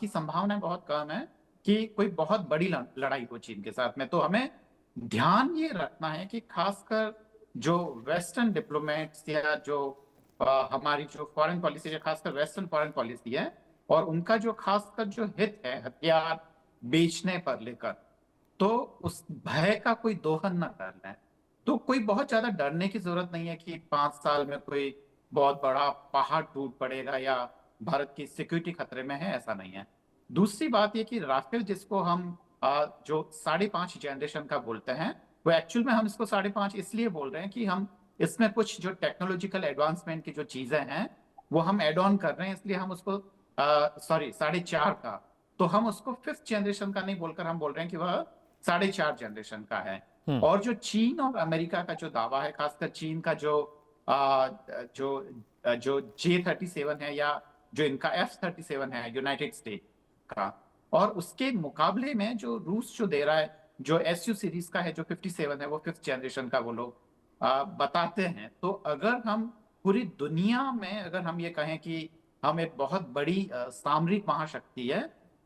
की संभावना बहुत कम है कि कोई बहुत बड़ी लड़ाई हो चीन के साथ में। तो हमें ध्यान ये रखना है कि खासकर जो वेस्टर्न डिप्लोमेट्स या जो हमारी जो फॉरेन पॉलिसी है, खासकर वेस्टर्न फॉरेन पॉलिसी है, और उनका जो खासकर जो हित है हथियार बेचने पर लेकर, तो उस भय का कोई दोहन न कर लें। तो कोई बहुत ज्यादा डरने की जरूरत नहीं है कि 5 साल में कोई बहुत बड़ा पहाड़ टूट पड़ेगा या भारत की सिक्योरिटी खतरे में है, ऐसा नहीं है। दूसरी बात ये कि राफेल जिसको हम जो 5.5 जनरेशन का बोलते हैं, वो एक्चुअल में हम इसको 5.5 इसलिए बोल रहे हैं कि हम इसमें कुछ जो टेक्नोलॉजिकल एडवांसमेंट की जो चीजें हैं वो हम एड ऑन कर रहे हैं, इसलिए हम उसको सॉरी 4.5 का, तो हम उसको 5th जनरेशन का नहीं बोलकर हम बोल रहे हैं कि वह 4.5 जनरेशन का है। और जो चीन और अमेरिका का जो दावा है, खासकर चीन का जो J-37 है, या जो इनका F-37 है यूनाइटेड स्टेट का, और उसके मुकाबले में जो रूस जो दे रहा है, जो SU सीरीज का है जो 57 है, वो 5th जनरेशन का वो लोग बताते हैं। तो अगर हम पूरी दुनिया में अगर हम ये कहें कि हम एक बहुत बड़ी सामरिक महाशक्ति है,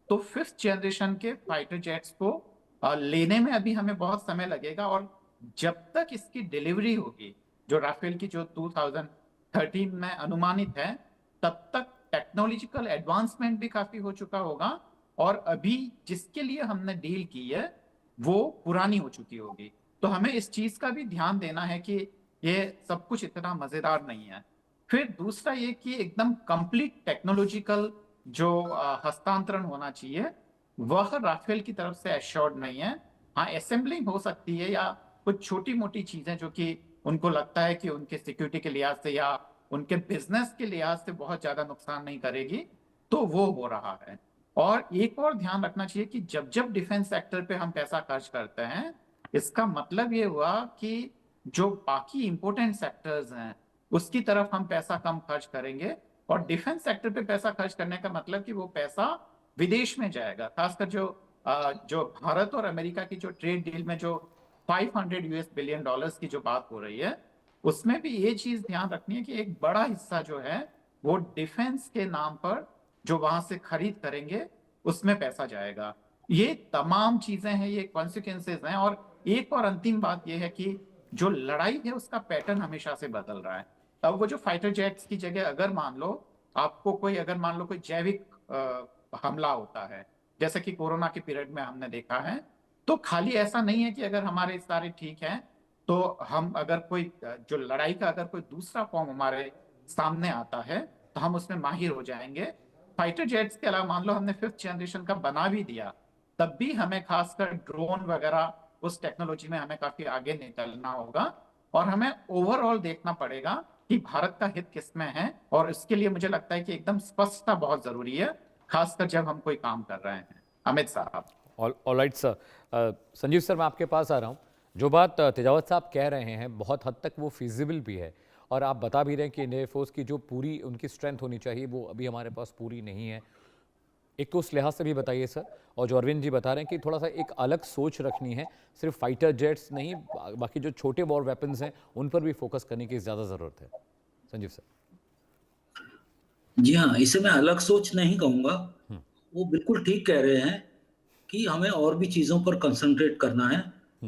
तो 5th जनरेशन के फाइटर जेट्स को लेने में अभी हमें बहुत समय लगेगा। और जब तक इसकी डिलीवरी होगी, जो राफेल की जो 2013 में अनुमानित है, तब तक टेक्नोलॉजिकल एडवांसमेंट भी काफी हो चुका होगा, और अभी जिसके लिए हमने डील की है वो पुरानी हो चुकी होगी। तो हमें इस चीज का भी ध्यान देना है कि ये सब कुछ इतना मजेदार नहीं है। फिर दूसरा ये कि एकदम कंप्लीट टेक्नोलॉजिकल जो हस्तांतरण होना चाहिए, वह राफेल की तरफ से एश्योर्ड नहीं है। हाँ, असेंबलिंग हो सकती है, या कुछ छोटी मोटी चीजें जो कि उनको लगता है कि उनके सिक्योरिटी के लिहाज से या उनके बिजनेस के लिहाज से बहुत ज्यादा नुकसान नहीं करेगी, तो वो हो रहा है। और एक और ध्यान रखना चाहिए कि जब जब डिफेंस सेक्टर पे हम पैसा खर्च करते हैं, इसका मतलब ये हुआ कि जो बाकी इंपोर्टेंट सेक्टर्स हैं उसकी तरफ हम पैसा कम खर्च करेंगे। और डिफेंस सेक्टर पे पैसा खर्च करने का मतलब कि वो पैसा विदेश में जाएगा। खासकर जो भारत और अमेरिका की जो ट्रेड डील में जो 500 US बिलियन डॉलर्स की जो बात हो रही है, उसमें भी ये चीज ध्यान रखनी है कि एक बड़ा हिस्सा जो है वो डिफेंस के नाम पर जो वहां से खरीद करेंगे उसमें पैसा जाएगा। ये तमाम चीजें हैं, ये कॉन्सिक्वेंसेज हैं। और एक और अंतिम बात ये है कि जो लड़ाई है उसका पैटर्न हमेशा से बदल रहा है। अब वो जो फाइटर जेट्स की जगह अगर मान लो आपको कोई अगर मान लो कोई जैविक हमला होता है, जैसे कि कोरोना के पीरियड में हमने देखा है, तो खाली ऐसा नहीं है कि अगर हमारे सारे ठीक हैं तो हम अगर कोई जो लड़ाई का अगर कोई दूसरा फॉर्म हमारे सामने आता है तो हम उसमें माहिर हो जाएंगे। फाइटर जेट्स के अलावा मान लो हमने 5th जनरेशन का बना भी दिया, तब भी हमें खासकर ड्रोन वगैरह उस टेक्नोलॉजी में हमें काफी आगे निकलना होगा। और हमें ओवरऑल देखना पड़ेगा कि भारत का हित किसमें है, और इसके लिए मुझे लगता है कि एकदम स्पष्टता बहुत जरूरी है, खासकर जब हम कोई काम कर रहे हैं। अमित साहब। All right sir. Sanjeev sir, मैं आपके पास आ रहा हूँ। जो बात तेजावत साहब कह रहे हैं बहुत हद तक वो फिजिबल भी है, और आप बता भी रहे हैं कि इंडियन एयरफोर्स की जो पूरी उनकी स्ट्रेंथ होनी चाहिए वो अभी हमारे पास पूरी नहीं है। एक तो उस लिहाज से भी बताइए सर, और जो अरविंद जी बता रहे हैं कि थोड़ा सा एक अलग सोच रखनी है, सिर्फ फाइटर जेट्स नहीं, बाकी जो छोटे वॉर वेपन्स हैं उन पर भी फोकस करने की ज़्यादा ज़रूरत है। संजीव सर। जी हाँ, इसे मैं अलग सोच नहीं कहूँगा, वो बिल्कुल ठीक कह रहे हैं कि हमें और भी चीज़ों पर कंसंट्रेट करना है।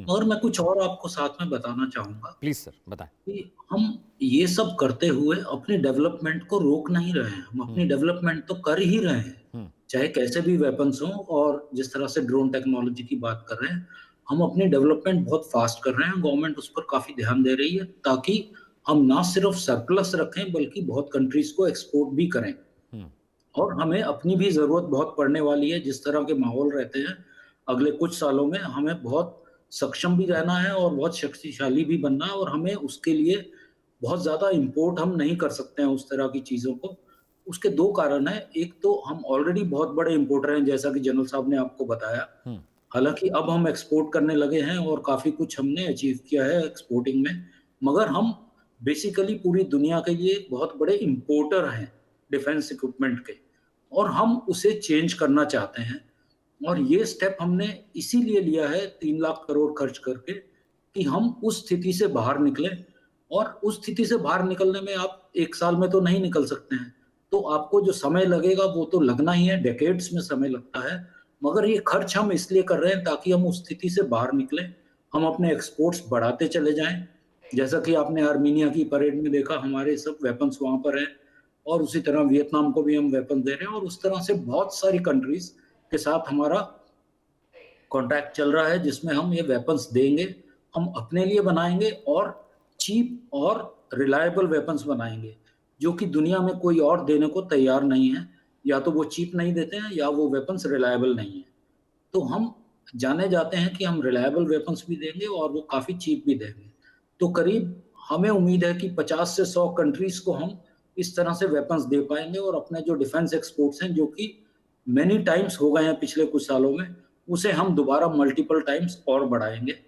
और मैं कुछ और आपको साथ में बताना चाहूँगा प्लीज सर बताएं। कि हम ये सब करते हुए अपनी डेवलपमेंट को रोक नहीं रहे हैं। हम अपनी डेवलपमेंट तो कर ही रहे हैं, चाहे कैसे भी वेपन्स हों। और जिस तरह से ड्रोन टेक्नोलॉजी की बात कर रहे हैं, हम अपनी डेवलपमेंट बहुत फास्ट कर रहे हैं। गवर्नमेंट उस पर काफ़ी ध्यान दे रही है ताकि हम ना सिर्फ सरप्लस रखें बल्कि बहुत कंट्रीज को एक्सपोर्ट भी करें। और हमें अपनी भी ज़रूरत बहुत पड़ने वाली है। जिस तरह के माहौल रहते हैं अगले कुछ सालों में, हमें बहुत सक्षम भी रहना है और बहुत शक्तिशाली भी बनना है। और हमें उसके लिए बहुत ज़्यादा इम्पोर्ट हम नहीं कर सकते हैं उस तरह की चीज़ों को। उसके 2 कारण हैं। एक तो हम ऑलरेडी बहुत बड़े इम्पोर्टर हैं, जैसा कि जनरल साहब ने आपको बताया। हालांकि अब हम एक्सपोर्ट करने लगे हैं और काफ़ी कुछ हमने अचीव किया है एक्सपोर्टिंग में, मगर हम बेसिकली पूरी दुनिया के लिए बहुत बड़े इम्पोर्टर हैं डिफेंस इक्विपमेंट के, और हम उसे चेंज करना चाहते हैं। और ये स्टेप हमने इसीलिए लिया है 3 लाख करोड़ खर्च करके, कि हम उस स्थिति से बाहर निकलें। और उस स्थिति से बाहर निकलने में आप 1 साल में तो नहीं निकल सकते हैं, तो आपको जो समय लगेगा वो तो लगना ही है, डेकेड्स में समय लगता है, मगर ये खर्च हम इसलिए कर रहे हैं ताकि हम उस स्थिति से बाहर निकलें, हम अपने एक्सपोर्ट्स बढ़ाते चले जाएं। जैसा कि आपने आर्मीनिया की परेड में देखा, हमारे सब वेपन्स वहां पर हैं, और उसी तरह वियतनाम को भी हम वेपन दे रहे हैं, और उस तरह से बहुत सारी कंट्रीज के साथ हमारा कॉन्ट्रैक्ट चल रहा है जिसमें हम ये वेपन्स देंगे, हम अपने लिए बनाएंगे और चीप और रिलायबल वेपन्स बनाएंगे, जो कि दुनिया में कोई और देने को तैयार नहीं है। या तो वो चीप नहीं देते हैं या वो वेपन्स रिलायबल नहीं है। तो हम जाने जाते हैं कि हम रिलायबल वेपन्स भी देंगे और वो काफ़ी चीप भी देंगे। तो करीब हमें उम्मीद है कि 50 से 100 कंट्रीज़ को हम इस तरह से वेपन्स दे पाएँगे, और अपने जो डिफेंस एक्सपोर्ट्स हैं, जो कि मैनी टाइम्स हो गए हैं पिछले कुछ सालों में, उसे हम दोबारा मल्टीपल टाइम्स और बढ़ाएँगे।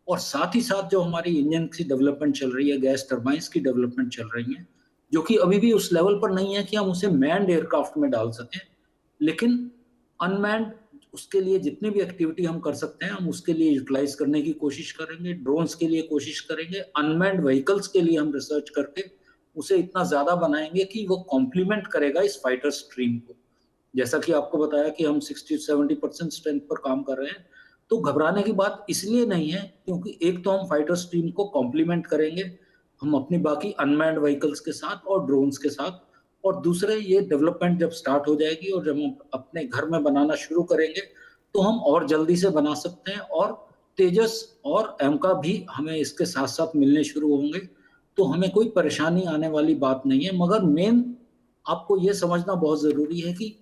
और साथ ही साथ जो हमारी इंजन की डेवलपमेंट चल रही है, गैस टरबाइन्स की डेवलपमेंट चल रही है, जो कि अभी भी उस लेवल पर नहीं है कि हम उसे मैन्ड एयरक्राफ्ट में डाल सकें, लेकिन अनमैन्ड उसके लिए जितनी भी एक्टिविटी हम कर सकते हैं, हम उसके लिए यूटिलाइज करने की कोशिश करेंगे। ड्रोन्स के लिए कोशिश करेंगे, अनमैन्ड व्हीकल्स के लिए हम रिसर्च करके उसे इतना ज़्यादा बनाएँगे कि वो कॉम्प्लीमेंट करेगा इस फाइटर स्ट्रीम को। जैसा कि आपको बताया कि हम 60-70% स्ट्रेंथ पर काम कर रहे हैं, तो घबराने की बात इसलिए नहीं है क्योंकि एक तो हम फाइटर स्ट्रीम को कॉम्प्लीमेंट करेंगे, हम अपनी बाकी अनमैन्ड व्हीकल्स के साथ और ड्रोन्स के साथ, और दूसरे ये डेवलपमेंट जब स्टार्ट हो जाएगी और जब हम अपने घर में बनाना शुरू करेंगे, तो हम और जल्दी से बना सकते हैं, और तेजस और एमका भी हमें इसके साथ-साथ मिलने शुरू होंगे, तो हमें कोई परेशानी आने वाली बात नहीं है। मगर मेन आपको ये समझना बहुत ज़रूरी है कि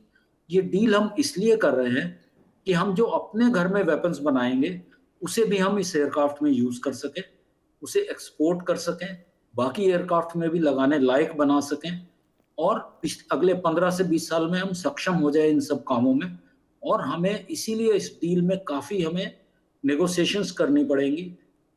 ये डील हम इसलिए कर रहे हैं कि हम जो अपने घर में वेपन्स बनाएँगे, उसे भी हम इस एयरक्राफ्ट में यूज़ कर सकें, उसे एक्सपोर्ट कर सकें, बाकी एयरक्राफ्ट में भी लगाने लायक बना सकें, और अगले 15 से 20 साल में हम सक्षम हो जाए इन सब कामों में। और हमें इसीलिए इस डील में काफ़ी हमें नेगोशिएशंस करनी पड़ेंगी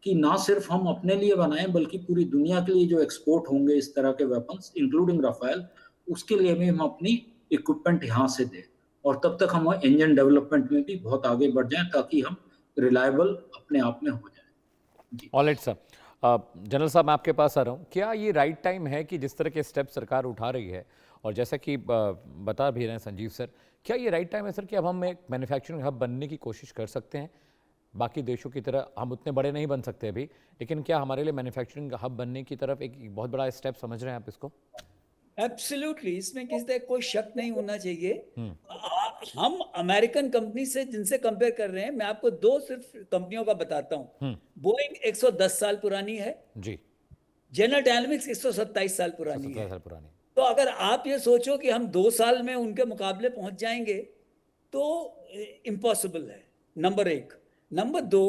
कि ना सिर्फ हम अपने लिए बनाएँ, बल्कि पूरी दुनिया के लिए जो एक्सपोर्ट होंगे इस तरह के वेपन्स, इंक्लूडिंग राफेल, उसके लिए भी हम अपनी इक्विपमेंट यहाँ से दें। और तब तक हम इंजन डेवलपमेंट में भी बहुत आगे बढ़ जाएँ ताकि हम रिलायबल अपने आप में हो जाएँ। जी। ऑलराइट सर, जनरल साहब मैं आपके पास आ रहा हूँ। क्या ये राइट टाइम है कि जिस तरह के स्टेप सरकार उठा रही है, और जैसा कि बता भी रहे हैं संजीव सर, क्या ये राइट टाइम है सर कि अब हम एक मैन्युफैक्चरिंग हब बनने की कोशिश कर सकते हैं? बाकी देशों की तरह हम उतने बड़े नहीं बन सकते अभी, लेकिन क्या हमारे लिए मैन्युफैक्चरिंग हब बनने की तरफ एक बहुत बड़ा स्टेप समझ रहे हैं आप इसको? एब्सोल्युटली, इसमें किसी तरह कोई शक नहीं होना चाहिए। हम अमेरिकन कंपनी से जिनसे कंपेयर कर रहे हैं, मैं आपको दो सिर्फ कंपनियों का बताता हूँ। बोइंग 110 साल पुरानी है जी। जनरल डायनामिक्स 127 साल पुरानी 17 है। साल पुरानी। तो अगर आप ये सोचो कि हम 2 साल में उनके मुकाबले पहुंच जाएंगे, तो इम्पॉसिबल है, नंबर एक। नंबर दो,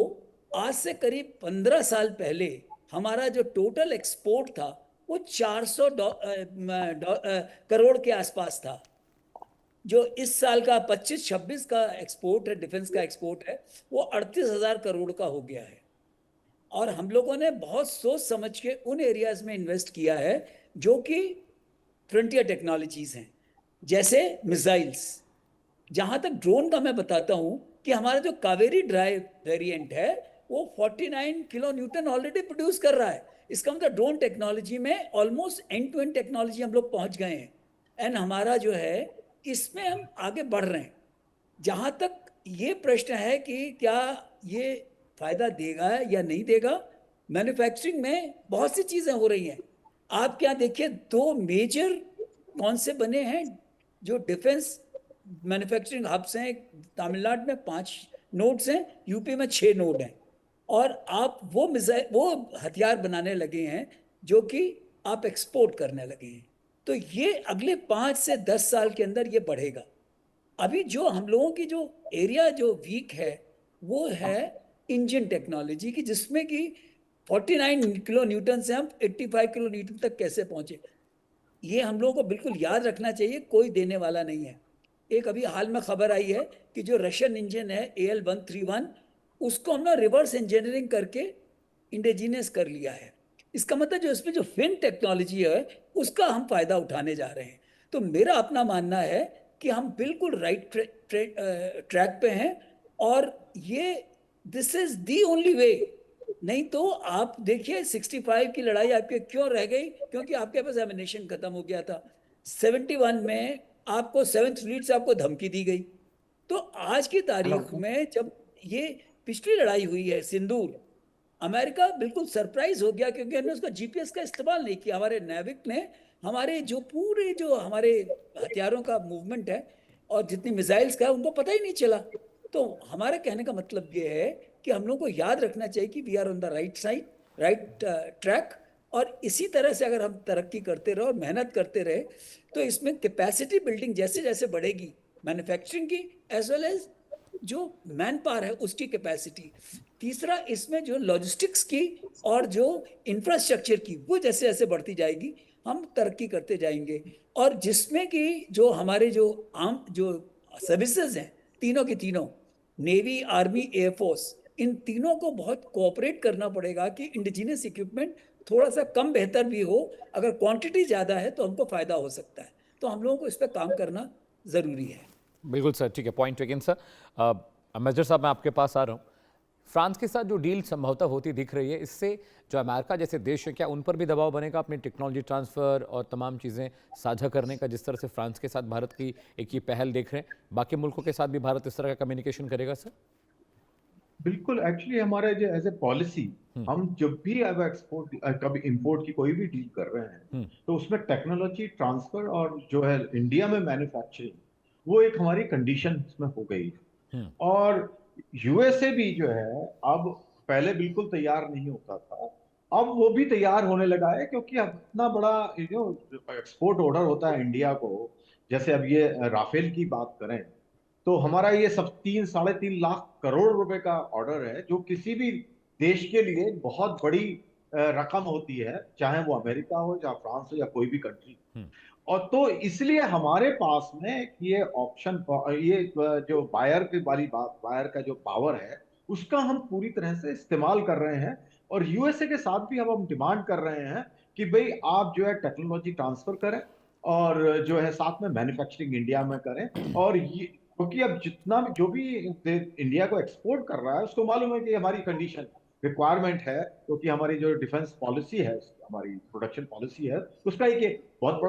आज से करीब 15 साल पहले हमारा जो टोटल एक्सपोर्ट था वो 400 करोड़ के आसपास था। जो इस साल का 25-26 का एक्सपोर्ट है, डिफेंस का एक्सपोर्ट है, वो 38,000 करोड़ का हो गया है। और हम लोगों ने बहुत सोच समझ के उन एरियाज में इन्वेस्ट किया है जो कि फ्रंटियर टेक्नोलॉजीज हैं, जैसे मिसाइल्स। जहां तक ड्रोन का मैं बताता हूं कि हमारा जो कावेरी ड्राइव वेरिएंट है वो 49 किलो न्यूटन ऑलरेडी प्रोड्यूस कर रहा है। इसका मतलब ड्रोन टेक्नोलॉजी में almost end to end technology हम लोग पहुंच गए हैं, एंड हमारा जो है इसमें हम आगे बढ़ रहे हैं। जहां तक ये प्रश्न है कि क्या ये फायदा देगा या नहीं देगा, मैन्युफैक्चरिंग में बहुत सी चीजें हो रही हैं। आप क्या देखिए, दो मेजर कौन से बने हैं जो डिफेंस मैन्युफैक्चरिंग हब्स हैं। तमिलनाडु में 5 नोड्स हैं, यूपी में 6 नोड हैं, और आप वो हथियार बनाने लगे हैं जो कि आप एक्सपोर्ट करने लगे हैं। तो ये अगले 5 से 10 साल के अंदर ये बढ़ेगा। अभी जो हम लोगों की जो एरिया जो वीक है वो है इंजन टेक्नोलॉजी की, जिसमें कि 49 किलो न्यूटन से हम 85 किलो न्यूटन तक कैसे पहुंचे। ये हम लोगों को बिल्कुल याद रखना चाहिए, कोई देने वाला नहीं है। एक अभी हाल में खबर आई है कि जो रशियन इंजन है AL131, उसको हमने रिवर्स इंजीनियरिंग करके इंडिजीनियस कर लिया है। इसका मतलब जो इसमें जो फिन टेक्नोलॉजी है उसका हम फायदा उठाने जा रहे हैं। तो मेरा अपना मानना है कि हम बिल्कुल राइट ट्रैक पे हैं, और ये this is the only way. नहीं तो आप देखिए 65 की लड़ाई आपके क्यों रह गई, क्योंकि आपके पास एमिनेशन खत्म हो गया था। 71 में आपको 7th फ्लीट से आपको धमकी दी गई। तो आज की तारीख में जब ये पिछली लड़ाई हुई है सिंदूर, अमेरिका बिल्कुल सरप्राइज हो गया क्योंकि हमने उसका जीपीएस का इस्तेमाल नहीं किया। हमारे नेविक ने हमारे जो पूरे जो हमारे हथियारों का मूवमेंट है और जितनी मिसाइल्स का है उनको पता ही नहीं चला। तो हमारे कहने का मतलब ये है कि हम लोगों को याद रखना चाहिए कि we are on the right side, right track, और इसी तरह से अगर हम तरक्की करते रहे और मेहनत करते रहे तो इसमें कैपेसिटी बिल्डिंग जैसे जैसे बढ़ेगी मैन्युफैक्चरिंग की एज वेल एज जो मैन पावर है उसकी कैपेसिटी, तीसरा इसमें जो लॉजिस्टिक्स की और जो इंफ्रास्ट्रक्चर की वो जैसे जैसे बढ़ती जाएगी हम तरक्की करते जाएंगे। और जिसमें कि जो हमारे जो आम जो सर्विसेज हैं तीनों की तीनों, नेवी, आर्मी, एयरफोर्स, इन तीनों को बहुत कोऑपरेट करना पड़ेगा कि इंडिजिनियस इक्विपमेंट थोड़ा सा कम बेहतर भी हो, अगर क्वांटिटी ज़्यादा है तो हमको फ़ायदा हो सकता है। तो हम लोगों को इस पर काम करना ज़रूरी है। बिल्कुल सर, ठीक है, पॉइंट टेकन सर। मेजर साहब, मैं आपके पास आ रहा हूँ। फ्रांस के साथ जो डील संभवतः होती दिख रही है, इससे जो अमेरिका जैसे देश है, क्या उन पर भी दबाव बनेगा अपनी टेक्नोलॉजी ट्रांसफ़र और तमाम चीज़ें साझा करने का, जिस तरह से फ्रांस के साथ भारत की एक ये पहल देख रहे हैं, बाकी मुल्कों के साथ भी भारत इस तरह का कम्युनिकेशन करेगा सर? बिल्कुल, एक्चुअली हमारे जो एज ए पॉलिसी, हम जब भी अब एक्सपोर्ट कभी इंपोर्ट की कोई भी डील कर रहे हैं तो उसमें टेक्नोलॉजी ट्रांसफर और जो है इंडिया में मैन्युफैक्चरिंग, वो एक हमारी कंडीशन इसमें हो गई है। और यूएसए भी जो है अब पहले बिल्कुल तैयार नहीं होता था, अब वो भी तैयार होने लगा है, क्योंकि अब इतना बड़ा जो एक्सपोर्ट ऑर्डर होता है इंडिया को, जैसे अब ये राफेल की बात करें तो हमारा ये सब 3-3.5 लाख करोड़ रुपए का ऑर्डर है, जो किसी भी देश के लिए बहुत बड़ी रकम होती है, चाहे वो अमेरिका हो या फ्रांस हो या कोई भी कंट्री। और तो इसलिए हमारे पास में ये ऑप्शन, ये जो बायर की वाली बात, बायर का जो पावर है उसका हम पूरी तरह से इस्तेमाल कर रहे हैं। और यूएसए के साथ भी अब हम डिमांड कर रहे हैं कि भाई आप जो है टेक्नोलॉजी ट्रांसफर करें और जो है साथ में मैन्युफैक्चरिंग इंडिया में करें। और ये क्योंकि अब जितना भी जो भी इंडिया को एक्सपोर्ट कर रहा है उसको मालूम है कि हमारी कंडीशन रिक्वायरमेंट है, क्योंकि हमारी जो डिफेंस पॉलिसी है, हमारी प्रोडक्शन पॉलिसी है, उसका एक बहुत बड़ा